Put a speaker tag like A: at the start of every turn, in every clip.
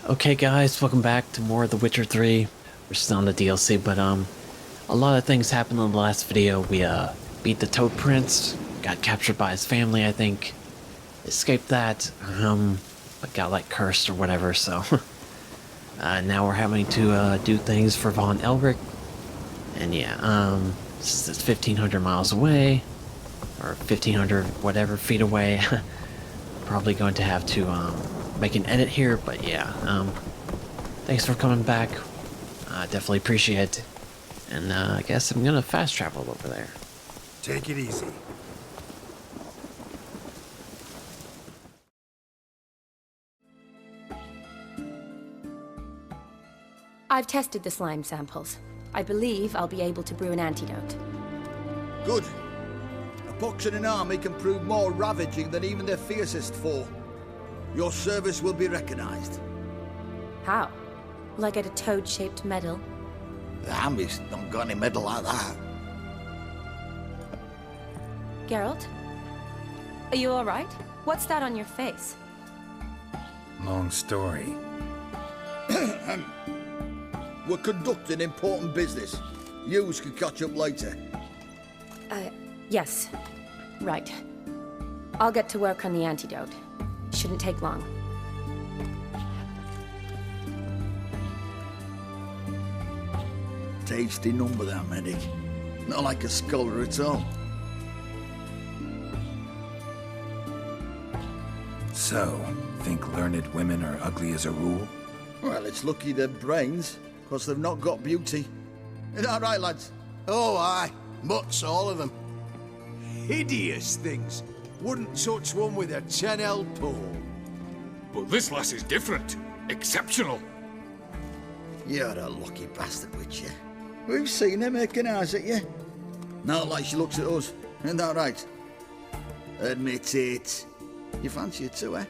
A: Okay guys, welcome back to more of The Witcher 3. We're still on the DLC, but a lot of things happened in the last video. We beat the Toad Prince, got captured by his family, I think. Escaped that, but got like cursed or whatever, so now we're having to do things for von Everec. And yeah, this is 1,500 miles away, or 1,500 whatever feet away. Probably going to have to make an edit here, but yeah, thanks for coming back. Definitely appreciate it. And I guess I'm gonna fast travel over there.
B: Take it easy.
C: I've tested the slime samples. I believe I'll be able to brew an antidote.
D: Good. A pox in an army can prove more ravaging than even their fiercest foe. Your service will be recognized.
C: How? Will I get a toad-shaped medal?
D: The army's not got any medal like that.
C: Geralt? Are you alright? What's that on your face?
B: Long story.
D: We're conducting important business. Yous can catch up later.
C: Yes. Right. I'll get to work on the antidote. Shouldn't take long.
D: Tasty number, that medic. Not like a scholar at all.
B: So, think learned women are ugly as a rule?
D: Well, it's lucky they're brains, because they've not got beauty. Is that right, lads?
E: Oh, aye. Mutts, all of them. Hideous things. Wouldn't touch one with a 10L pole.
F: But this lass is different. Exceptional.
D: You're a lucky bastard, Witcher. We've seen her making eyes at you. Not like she looks at us. Isn't that right? Admit it. You fancy her too, eh?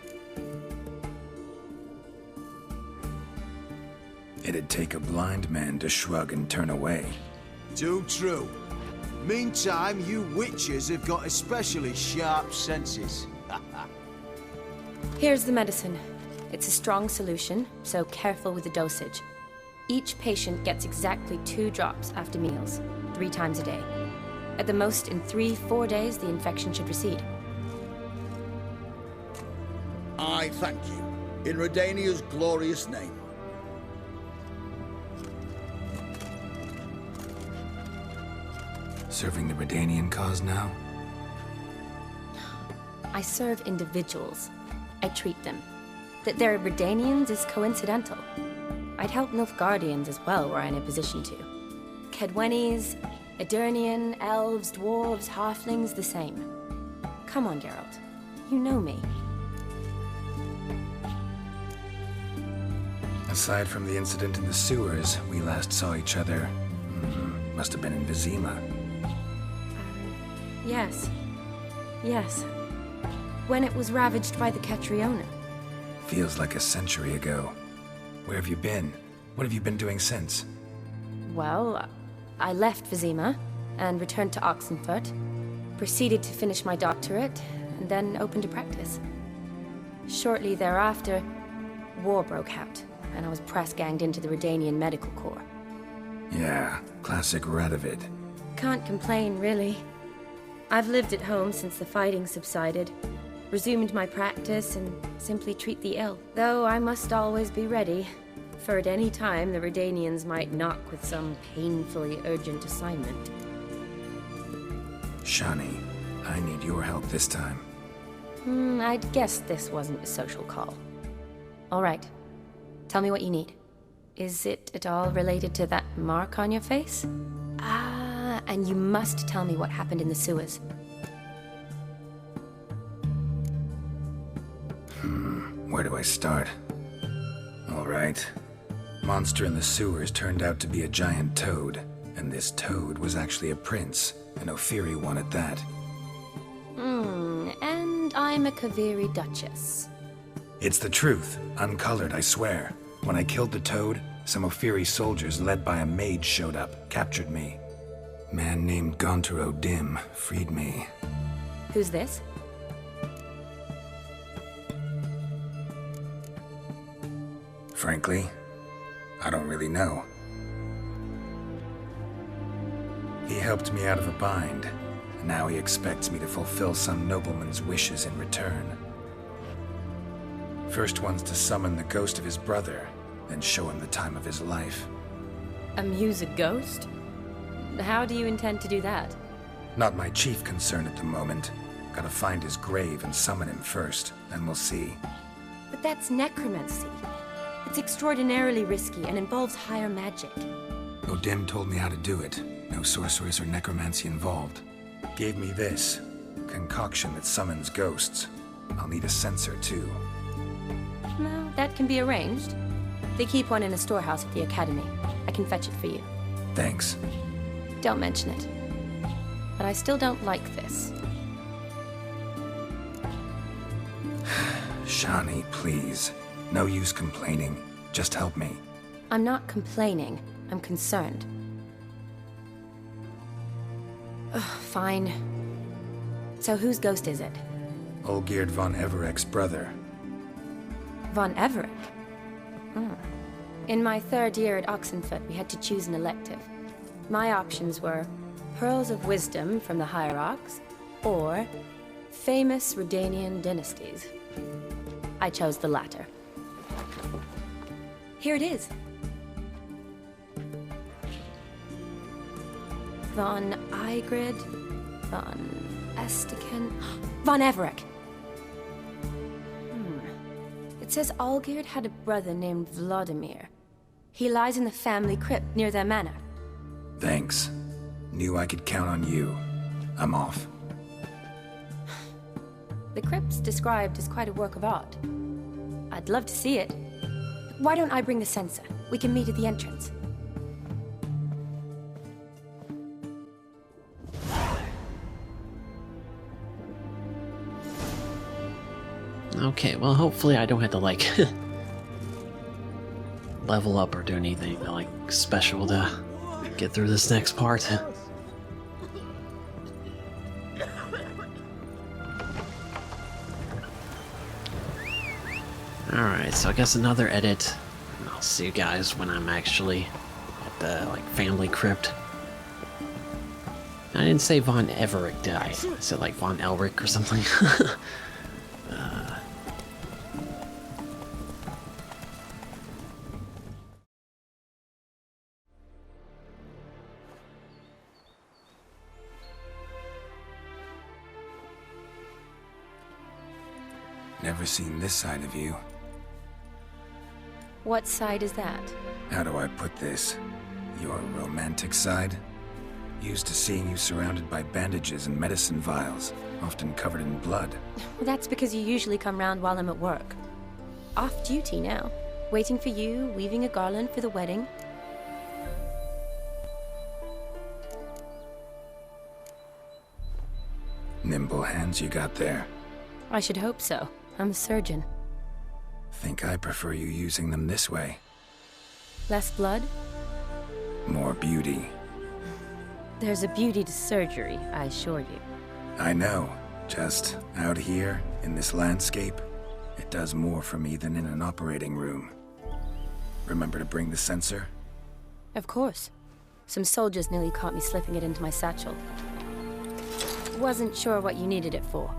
B: It'd take a blind man to shrug and turn away.
E: Too true. Meantime, you witches have got especially sharp senses.
C: Here's the medicine. It's a strong solution, so careful with the dosage. Each patient gets exactly 2 drops after meals, 3 times a day. At the most, in 3-4 days, the infection should recede.
D: I thank you. In Redania's glorious name.
B: Serving the Redanian cause now?
C: I serve individuals. I treat them. That they're Redanians is coincidental. I'd help Nilfgaardians as well were I in a position to. Kedwenis, Edirnian, elves, dwarves, halflings, the same. Come on, Geralt. You know me.
B: Aside from the incident in the sewers, we last saw each other... must have been in Vizima.
C: Yes. Yes. When it was ravaged by the Catriona.
B: Feels like a century ago. Where have you been? What have you been doing since?
C: Well, I left Vizima and returned to Oxenfurt. Proceeded to finish my doctorate, and then opened a practice. Shortly thereafter, war broke out, and I was press-ganged into the Redanian Medical Corps.
B: Yeah, classic Radovid.
C: Can't complain, really. I've lived at home since the fighting subsided, resumed my practice, and simply treat the ill. Though I must always be ready, for at any time the Redanians might knock with some painfully urgent assignment.
B: Shani, I need your help this time.
C: I'd guessed this wasn't a social call. All right. Tell me what you need. Is it at all related to that mark on your face? Ah, and you must tell me what happened in the sewers.
B: Where do I start? All right. Monster in the sewers turned out to be a giant toad, and this toad was actually a prince, an Ophiri one at that.
C: And I'm a Kaviri Duchess.
B: It's the truth, uncolored, I swear. When I killed the toad, some Ophiri soldiers led by a mage showed up, captured me. Man named Gaunter O'Dimm freed me.
C: Who's this?
B: Frankly, I don't really know. He helped me out of a bind, and now he expects me to fulfill some nobleman's wishes in return. First one's to summon the ghost of his brother, then show him the time of his life.
C: Amuse a ghost? How do you intend to do that?
B: Not my chief concern at the moment. Gotta find his grave and summon him first, then we'll see.
C: But that's necromancy. It's extraordinarily risky and involves higher magic.
B: O'Dimm told me how to do it. No sorceress or necromancy involved. Gave me this concoction that summons ghosts. I'll need a censer too.
C: No, that can be arranged. They keep one in a storehouse at the academy. I can fetch it for you.
B: Thanks.
C: Don't mention it. But I still don't like this.
B: Shani, please. No use complaining. Just help me.
C: I'm not complaining. I'm concerned. Ugh, fine. So whose ghost is it?
B: Olgierd von Everec's brother.
C: Von Everec? Hmm. In my third year at Oxenfoot, we had to choose an elective. My options were Pearls of Wisdom from the Hierarchs, or Famous Redanian Dynasties. I chose the latter. Here it is. Von Igrid, Von Estiken, Von Everec. It says Olgierd had a brother named Vladimir. He lies in the family crypt near their manor.
B: Thanks. Knew I could count on you. I'm off.
C: The crypt's described as quite a work of art. I'd love to see it. Why don't I bring the censer? We can meet at the entrance.
A: Okay, well, hopefully I don't have to, like, level up or do anything, like, special to get through this next part. Alright, so I guess another edit. I'll see you guys when I'm actually at the, like, family crypt. I didn't say Von Everec, did I? I said, like, Von Elric or something.
B: Never seen this side of you.
C: What side is that?
B: How do I put this? Your romantic side? Used to seeing you surrounded by bandages and medicine vials, often covered in blood.
C: Well, that's because you usually come round while I'm at work. Off duty now. Waiting for you, weaving a garland for the wedding.
B: Nimble hands you got there.
C: I should hope so. I'm a surgeon.
B: Think I prefer you using them this way.
C: Less blood?
B: More beauty.
C: There's a beauty to surgery, I assure you.
B: I know. Just out here, in this landscape, it does more for me than in an operating room. Remember to bring the censer?
C: Of course. Some soldiers nearly caught me slipping it into my satchel. Wasn't sure what you needed it for.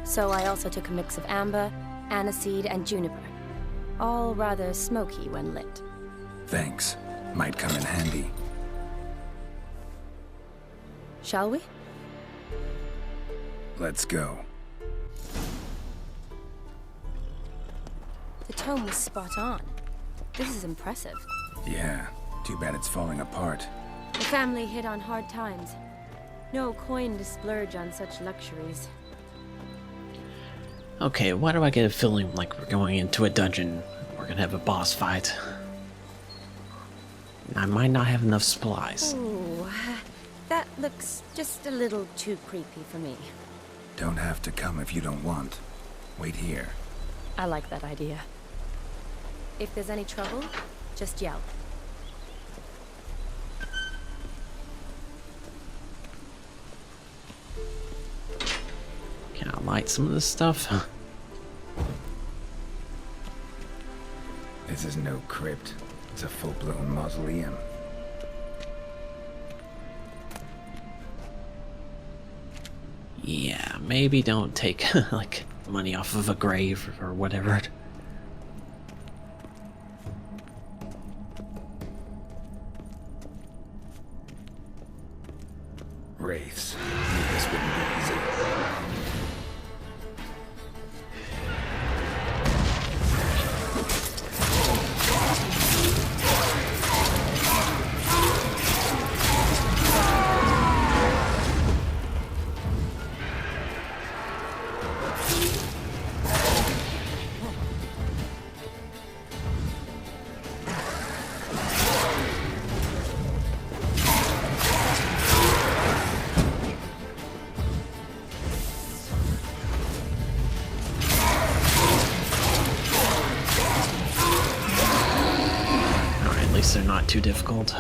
C: So I also took a mix of amber, aniseed, and juniper. All rather smoky when lit.
B: Thanks. Might come in handy.
C: Shall we?
B: Let's go.
C: The tome was spot on. This is impressive.
B: Yeah, too bad it's falling apart.
C: The family hit on hard times. No coin to splurge on such luxuries.
A: Okay, why do I get a feeling like we're going into a dungeon? We're gonna have a boss fight. I might not have enough supplies.
C: Ooh, that looks just a little too creepy for me.
B: Don't have to come if you don't want. Wait here.
C: I like that idea. If there's any trouble, just yell.
A: Can I light some of this stuff?
B: This is no crypt. It's a full-blown mausoleum.
A: Yeah, maybe don't take, like, money off of a grave or whatever.
B: Wraiths. This wouldn't be easy.
A: They're not too difficult.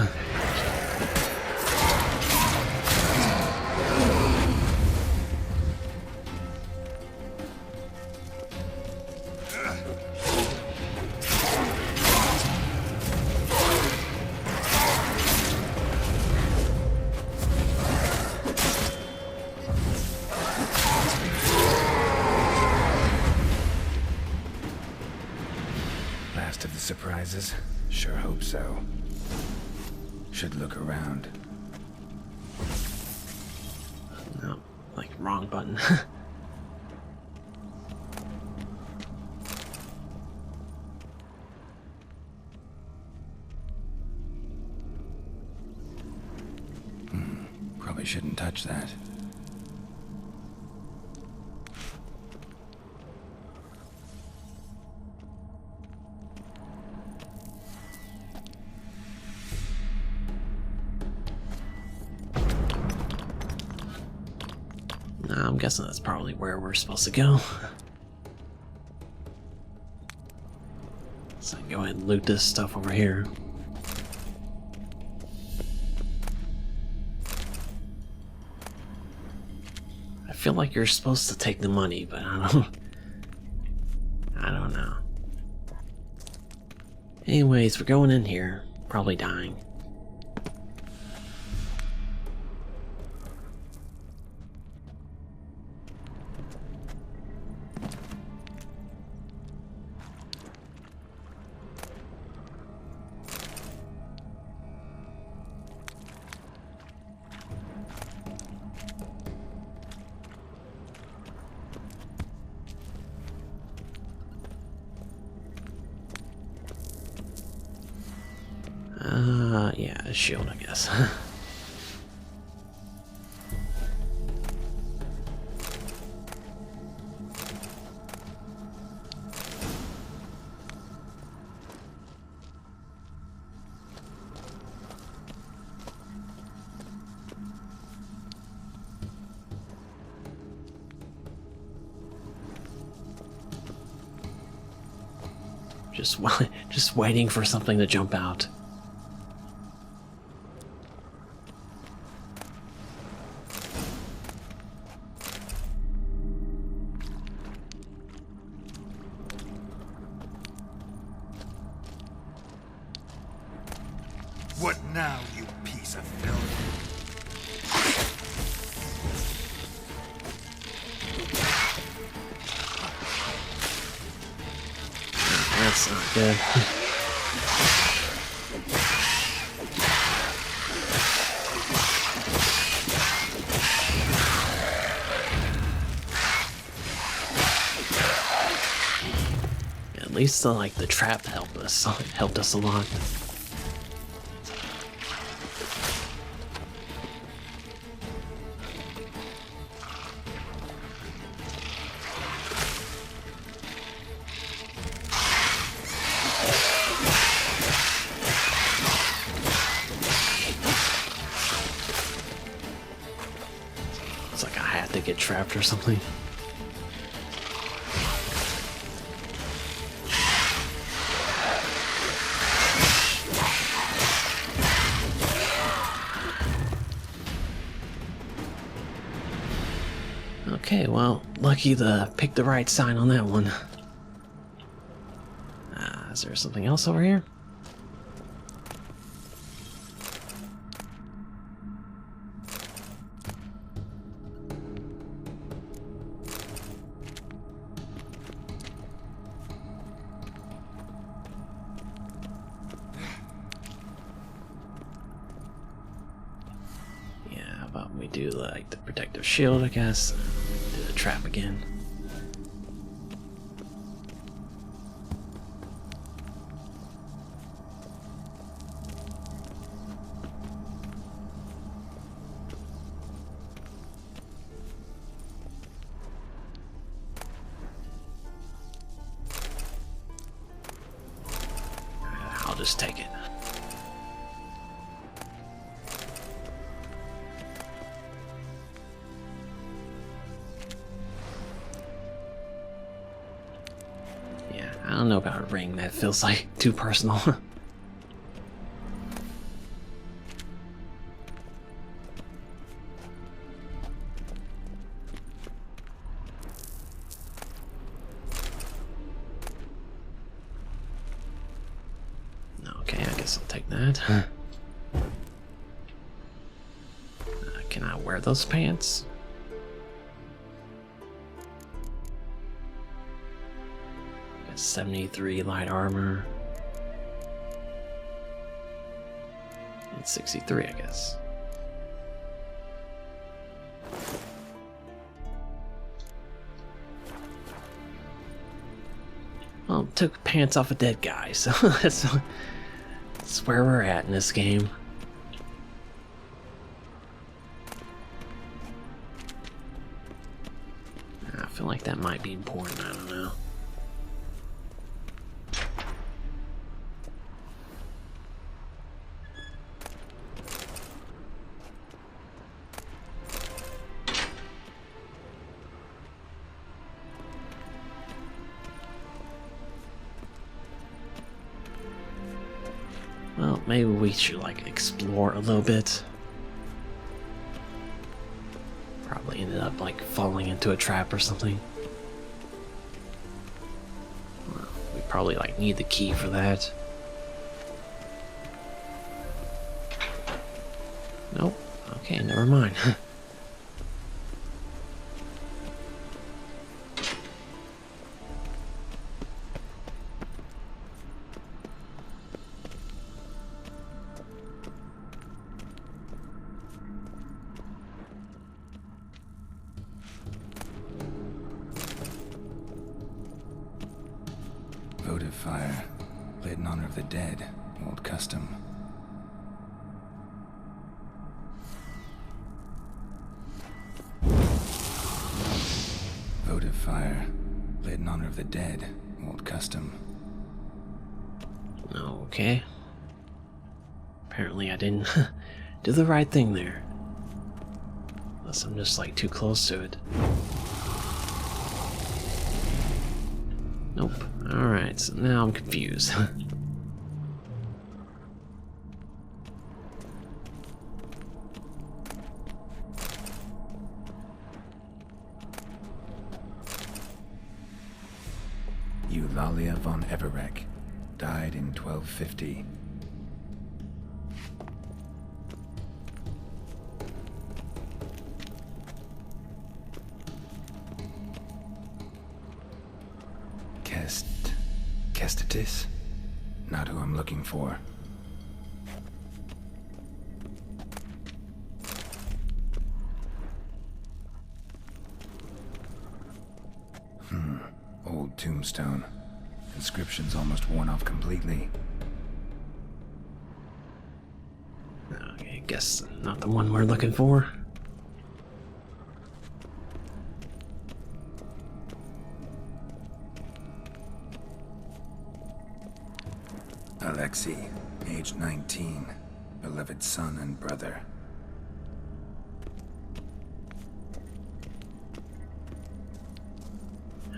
B: Last of the surprises? Sure hope so. Should look around.
A: No, like, wrong button.
B: Probably shouldn't touch that.
A: I'm guessing that's probably where we're supposed to go. So I can go ahead and loot this stuff over here. I feel like you're supposed to take the money, but I don't know. Anyways, we're going in here, probably dying. Yeah, a shield, I guess. Just waiting for something to jump out.
E: What now, you piece of filth?
A: That's not good. At least the trap helped us a lot. It's like I had to get trapped or something. Okay, well, lucky to pick the right sign on that one. Is there something else over here? Yeah, how about we do like the protective shield, I guess. Do the trap again. I'll just take it. Yeah, I don't know about a ring. That feels like too personal. Okay, I guess I'll take that. Can I wear those pants? Got 73 light armor. And 63, I guess. Well, took pants off a dead guy, so that's where we're at in this game. I feel like that might be important, I don't know. Well, maybe we should like explore a little bit. Probably ended up like falling into a trap or something. Well, we probably like need the key for that. Nope. Okay, never mind.
B: Votive fire, lit in honor of the dead, old custom. Votive fire, lit in honor of the dead, old custom.
A: Okay. Apparently I didn't do the right thing there. Unless I'm just like too close to it. Nope. Alright, so now I'm confused.
B: Geralt von Everec, died in 1250. Kestatis? Not who I'm looking for. Old tombstone. Inscription's almost worn off completely.
A: Okay, guess not the one we're looking for.
B: Alexei, age 19, beloved son and brother.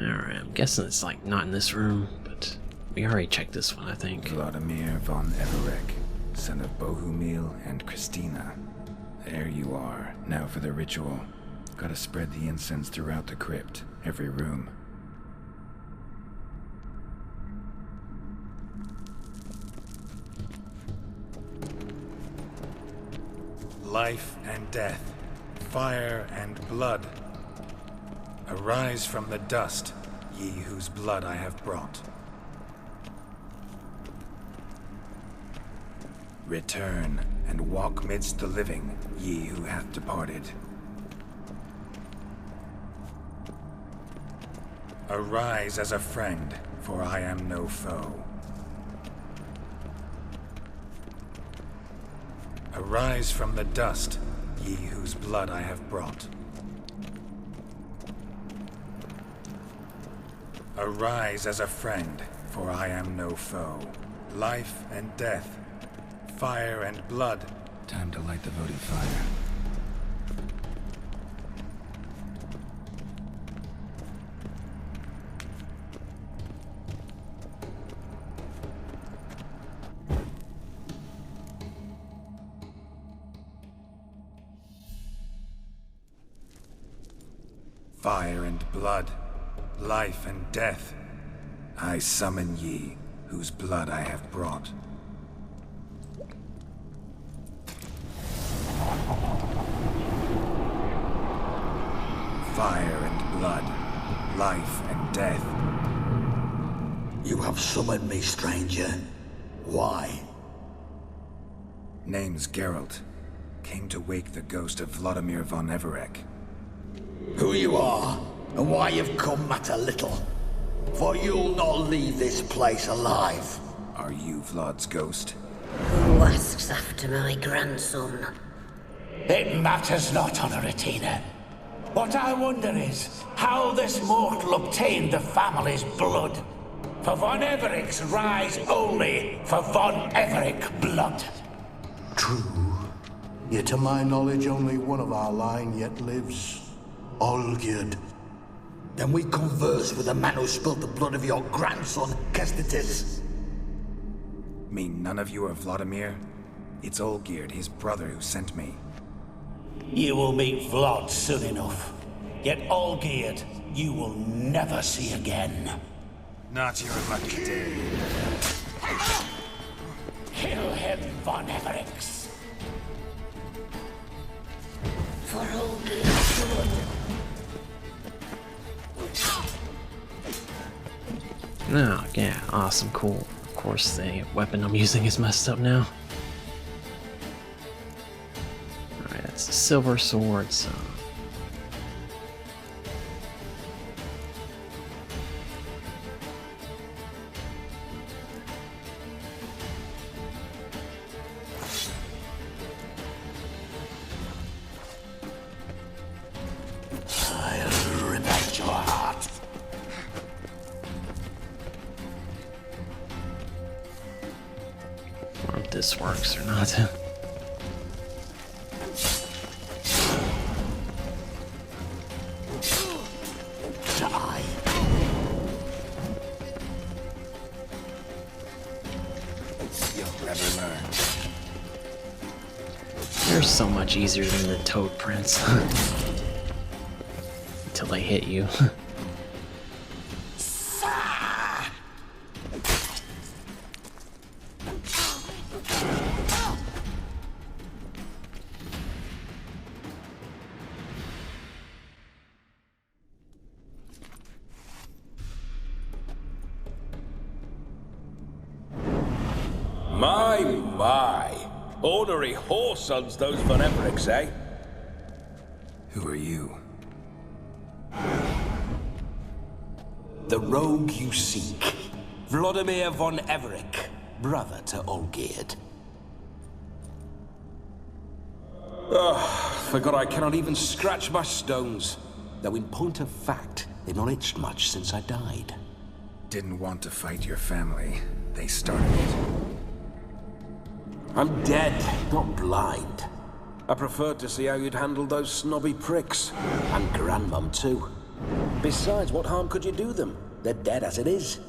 A: Alright, I'm guessing it's like not in this room, but we already checked this one, I think.
B: Vladimir von Everec, son of Bohumil and Christina. There you are, now for the ritual. Gotta spread the incense throughout the crypt, every room. life and death, fire and blood. Arise from the dust, ye whose blood I have brought. Return and walk midst the living, ye who hath departed. Arise as a friend, for I am no foe. Arise from the dust, ye whose blood I have brought. Arise as a friend, for I am no foe. Life and death, fire and blood. Time to light the votive fire. Fire and blood, life and death, I summon ye, whose blood I have brought. Fire and blood, life and death.
D: You have summoned me, stranger. Why?
B: Name's Geralt. Came to wake the ghost of Geralt von Everec.
D: Who you are, and why you've come matter little. For you'll not leave this place alive.
B: Are you Vlad's ghost?
G: Who asks after my grandson?
H: It matters not, Honoratina. What I wonder is how this mortal obtained the family's blood. For von Everec's rise only for von Everec blood.
E: True. Yet to my knowledge, only one of our line yet lives. Olgierd.
D: Then we converse with the man who spilled the blood of your grandson, Kestitis.
B: Mean none of you are Vladimir? It's Olgierd, his brother, who sent me.
H: You will meet Vlad soon enough. Yet Olgierd, you will never see again.
B: Not your lucky day.
H: Kill him, von Everec.
G: For Olgierd's blood.
A: Oh, yeah, awesome, cool. Of course, the weapon I'm using is messed up now. Alright, that's a silver sword, so...
H: I'll rip out your heart.
A: I wonder if this works or not.
H: Die.
B: You'll never learn.
A: You're so much easier than the Toad Prince. Until they hit you.
I: My. Ornery whoresons, those von Everecs, eh?
B: Who are you?
I: The rogue you seek. Vladimir von Everec, brother to Olgierd. Forgot I cannot even scratch my stones. Though in point of fact, they've not itched much since I died.
B: Didn't want to fight your family. They started it.
I: I'm dead, not blind. I preferred to see how you'd handle those snobby pricks. And Grandmum, too. Besides, what harm could you do them? They're dead as it is.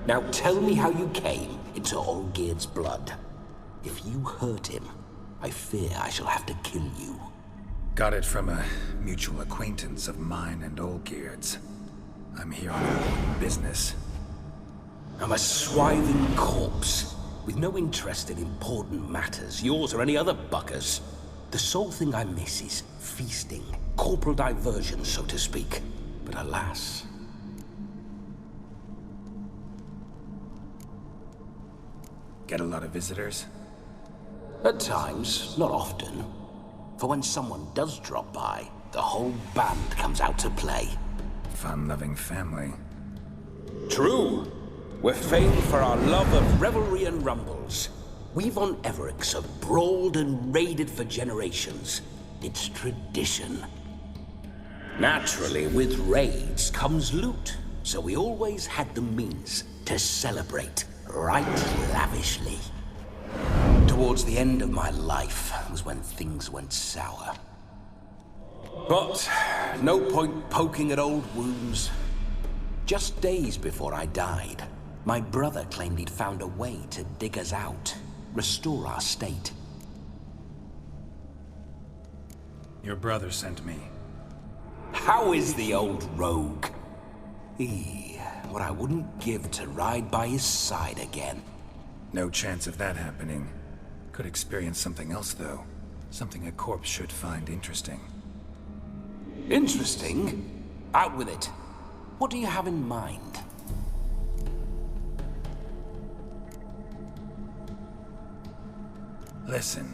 I: Now tell me how you came into Olgierd's blood. If you hurt him, I fear I shall have to kill you.
B: Got it from a mutual acquaintance of mine and Olgierd's. I'm here on business.
I: I'm a swithing corpse, with no interest in important matters, yours or any other buggers. The sole thing I miss is feasting, corporal diversion, so to speak. But alas...
B: Get a lot of visitors?
I: At times, not often. For when someone does drop by, the whole band comes out to play.
B: Fun-loving family.
I: True. We're famed for our love of revelry and rumbles. We von Everecs have brawled and raided for generations. It's tradition. Naturally, with raids comes loot, so we always had the means to celebrate right lavishly. Towards the end of my life was when things went sour. But no point poking at old wounds. Just days before I died, my brother claimed he'd found a way to dig us out, restore our state.
B: Your brother sent me.
I: How is the old rogue? What I wouldn't give to ride by his side again.
B: No chance of that happening. Could experience something else, though. Something a corpse should find interesting.
I: Interesting? Out with it. What do you have in mind?
B: Listen,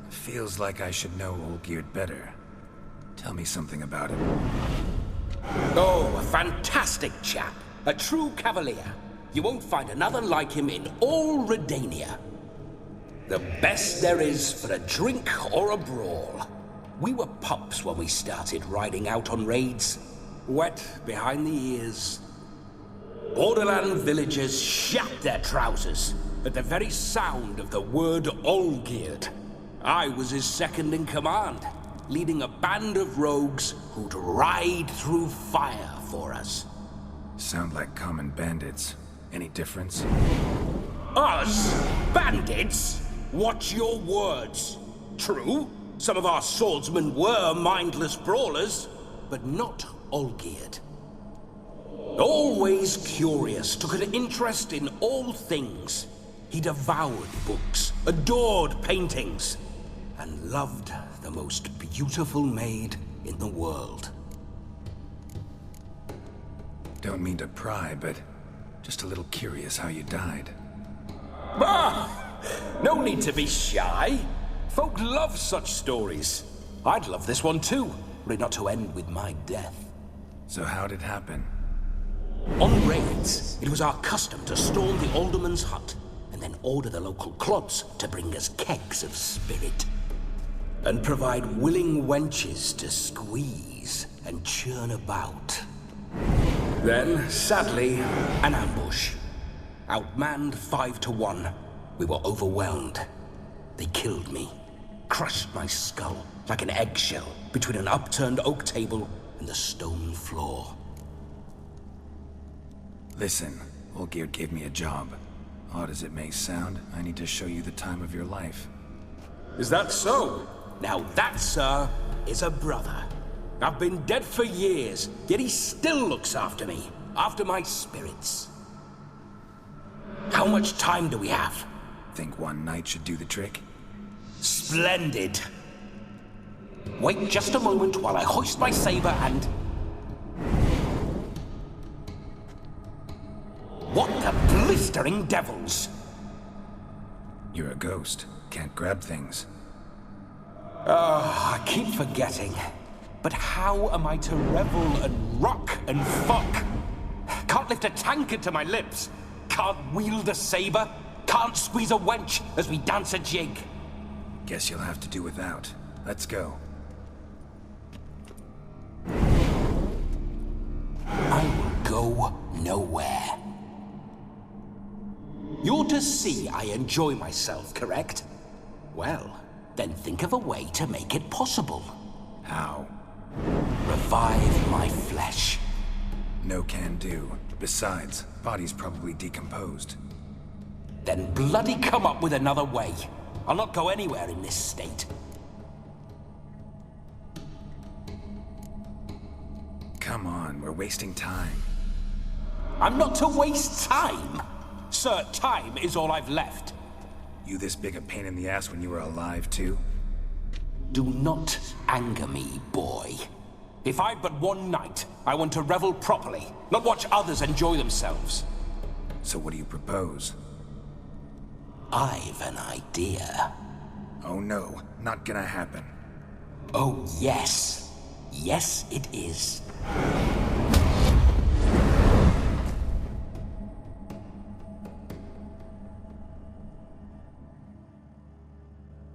B: feels like I should know Olgierd better. Tell me something about him.
I: Oh, a fantastic chap. A true cavalier. You won't find another like him in all Redania. The best there is for a drink or a brawl. We were pups when we started riding out on raids. Wet behind the ears. Borderland villagers shat their trousers at the very sound of the word Olgierd. I was his second in command, leading a band of rogues who'd ride through fire for us.
B: Sound like common bandits. Any difference?
I: Us? Bandits? Watch your words. True, some of our swordsmen were mindless brawlers, but not Olgierd. Always curious, took an interest in all things. He devoured books, adored paintings, and loved the most beautiful maid in the world.
B: Don't mean to pry, but just a little curious how you died.
I: Bah! No need to be shy. Folk love such stories. I'd love this one too, were it not to end with my death.
B: So how'd it happen?
I: On raids, it was our custom to storm the alderman's hut, and then order the local clubs to bring us kegs of spirit. And provide willing wenches to squeeze and churn about. Then, sadly, an ambush. Outmanned 5 to 1, we were overwhelmed. They killed me, crushed my skull like an eggshell between an upturned oak table and the stone floor.
B: Listen, Olgierd gave me a job. Odd as it may sound, I need to show you the time of your life.
I: Is that so? Now that, sir, is a brother. I've been dead for years, yet he still looks after me, after my spirits. How much time do we have?
B: Think one night should do the trick?
I: Splendid. Wait just a moment while I hoist my saber and... What the blistering devils?
B: You're a ghost. Can't grab things.
I: I keep forgetting. But how am I to revel and rock and fuck? Can't lift a tankard to my lips. Can't wield a saber. Can't squeeze a wench as we dance a jig.
B: Guess you'll have to do without. Let's go.
I: I will go nowhere. You're to see I enjoy myself, correct? Well, then think of a way to make it possible.
B: How?
I: Revive my flesh.
B: No can do. Besides, body's probably decomposed.
I: Then bloody come up with another way. I'll not go anywhere in this state.
B: Come on, we're wasting time.
I: I'm not to waste time. Sir, time is all I've left.
B: You this big a pain in the ass when you were alive, too?
I: Do not anger me, boy. If I've but one night, I want to revel properly, not watch others enjoy themselves.
B: So what do you propose?
I: I've an idea.
B: Oh no, not gonna happen.
I: Oh, yes. Yes, it is.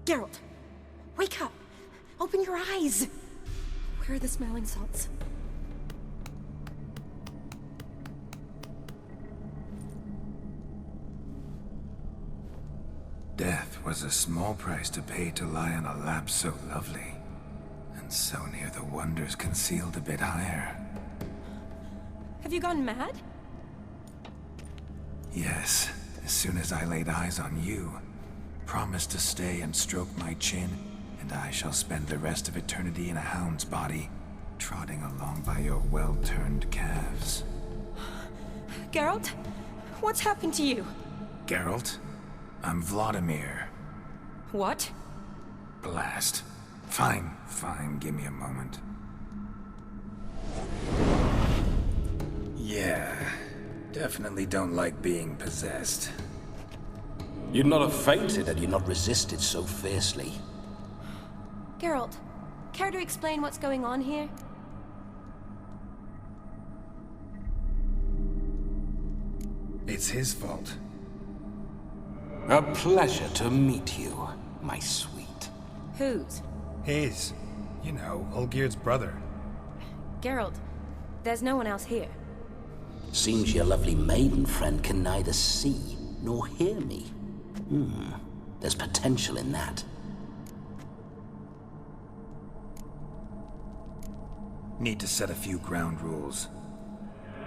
C: Geralt, wake up! Open your eyes! Where are the smelling salts?
B: Death was a small price to pay to lie on a lap so lovely, and so near the wonders concealed a bit higher.
C: Have you gone mad?
B: Yes, as soon as I laid eyes on you, promised to stay and stroke my chin, and I shall spend the rest of eternity in a hound's body, trotting along by your well-turned calves.
C: Geralt? What's happened to you?
B: Geralt? I'm Vladimir.
C: What?
B: Blast. Fine, give me a moment. Yeah, definitely don't like being possessed.
I: You'd not have fainted had you not resisted so fiercely.
C: Geralt, care to explain what's going on here?
B: It's his fault.
I: A pleasure to meet you, my sweet.
C: Whose?
B: His. You know, Olgierd's brother.
C: Geralt, there's no one else here.
I: Seems your lovely maiden friend can neither see nor hear me. There's potential in that.
B: Need to set a few ground rules.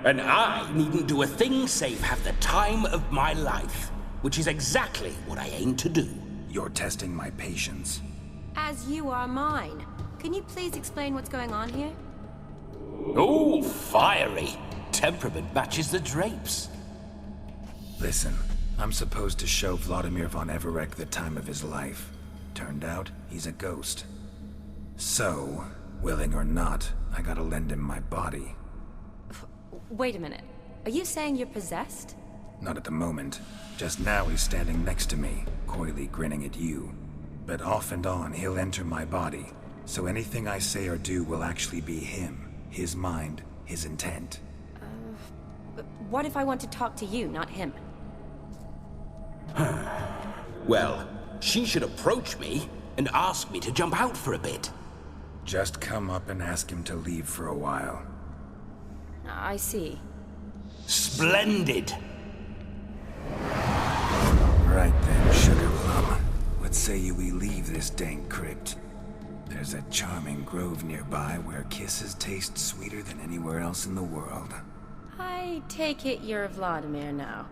I: And I needn't do a thing save have the time of my life, which is exactly what I aim to do.
B: You're testing my patience.
C: As you are mine. Can you please explain what's going on here?
I: Oh, fiery. Temperament matches the drapes.
B: Listen, I'm supposed to show Vladimir von Everec the time of his life. Turned out, he's a ghost. So, willing or not, I gotta lend him my body.
C: Wait a minute. Are you saying you're possessed?
B: Not at the moment. Just now he's standing next to me, coyly grinning at you. But off and on, he'll enter my body. So anything I say or do will actually be him. His mind, his intent.
C: But what if I want to talk to you, not him?
I: Well, she should approach me and ask me to jump out for a bit.
B: Just come up and ask him to leave for a while.
C: I see.
I: Splendid!
B: Right then, Sugar Plum. What say you we leave this dank crypt? There's a charming grove nearby where kisses taste sweeter than anywhere else in the world.
C: I take it you're Vladimir now.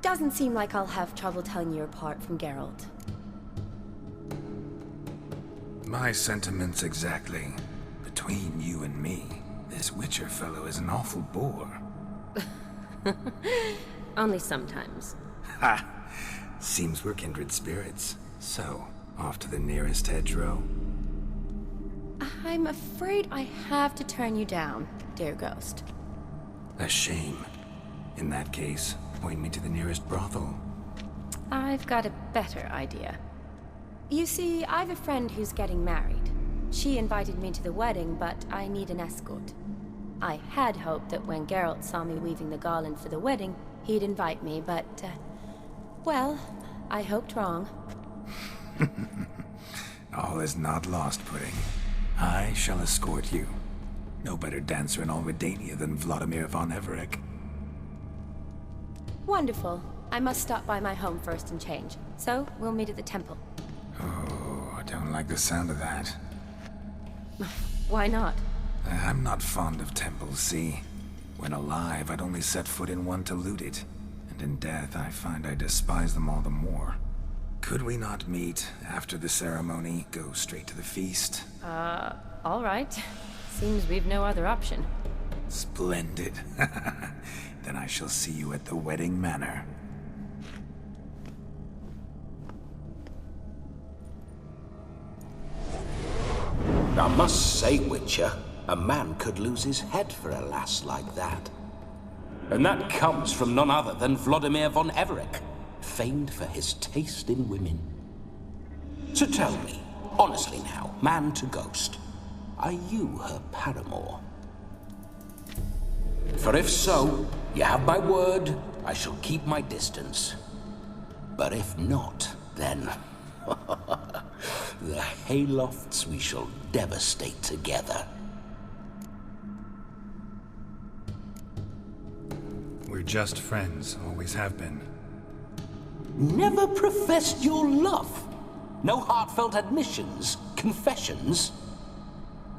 C: Doesn't seem like I'll have trouble telling you apart from Geralt.
B: My sentiments exactly. Between you and me, this Witcher fellow is an awful bore.
C: Only sometimes.
B: Ha! Seems we're kindred spirits. So, off to the nearest hedgerow.
C: I'm afraid I have to turn you down, dear ghost.
B: A shame. In that case, point me to the nearest brothel.
C: I've got a better idea. You see, I've a friend who's getting married. She invited me to the wedding, but I need an escort. I had hoped that when Geralt saw me weaving the garland for the wedding, he'd invite me, but, well, I hoped wrong.
B: All is not lost, Pudding. I shall escort you. No better dancer in all Redania than Vladimir von Everec.
C: Wonderful. I must stop by my home first and change. So, we'll meet at the temple.
B: Oh, I don't like the sound of that.
C: Why not?
B: I'm not fond of temples, see? When alive, I'd only set foot in one to loot it. And in death, I find I despise them all the more. Could we not meet after the ceremony, go straight to the feast?
C: All right. Seems we've no other option.
B: Splendid. Then I shall see you at the wedding manor.
I: I must say, Witcher, a man could lose his head for a lass like that. And that comes from none other than Vladimir von Everec, famed for his taste in women. So tell me, honestly now, man to ghost, are you her paramour? For if so, you have my word, I shall keep my distance. But if not, then... the haylofts we shall devastate together.
B: We're just friends, always have been.
I: Never professed your love? No heartfelt admissions, confessions?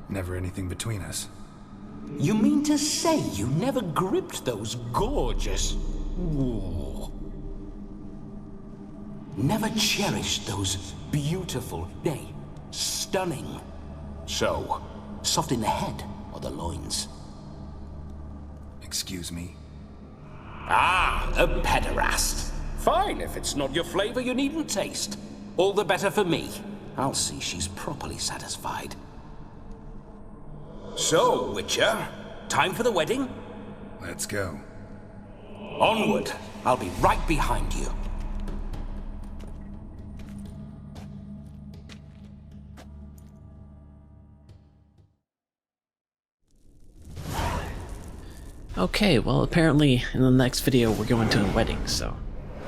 B: Never anything between us.
I: You mean to say you never gripped those gorgeous... Ooh. Never cherished those beautiful, nay, stunning... So, soft in the head or the loins?
B: Excuse me?
I: Ah, a pederast. Fine, if it's not your flavor, you needn't taste. All the better for me. I'll see she's properly satisfied. So, Witcher, time for the wedding?
B: Let's go.
I: Onward. I'll be right behind you.
A: Okay, well apparently in the next video we're going to a wedding, so...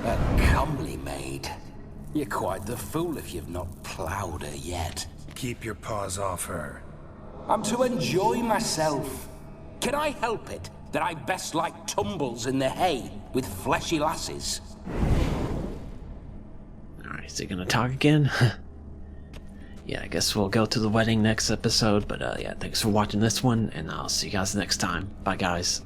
I: A comely maid. You're quite the fool if you've not ploughed her yet.
B: Keep your paws off her.
I: I'm to enjoy myself. Can I help it that I best like tumbles in the hay with fleshy lasses?
A: Alright, is he gonna talk again? Yeah, I guess we'll go to the wedding next episode, but yeah, thanks for watching this one, and I'll see you guys next time. Bye guys.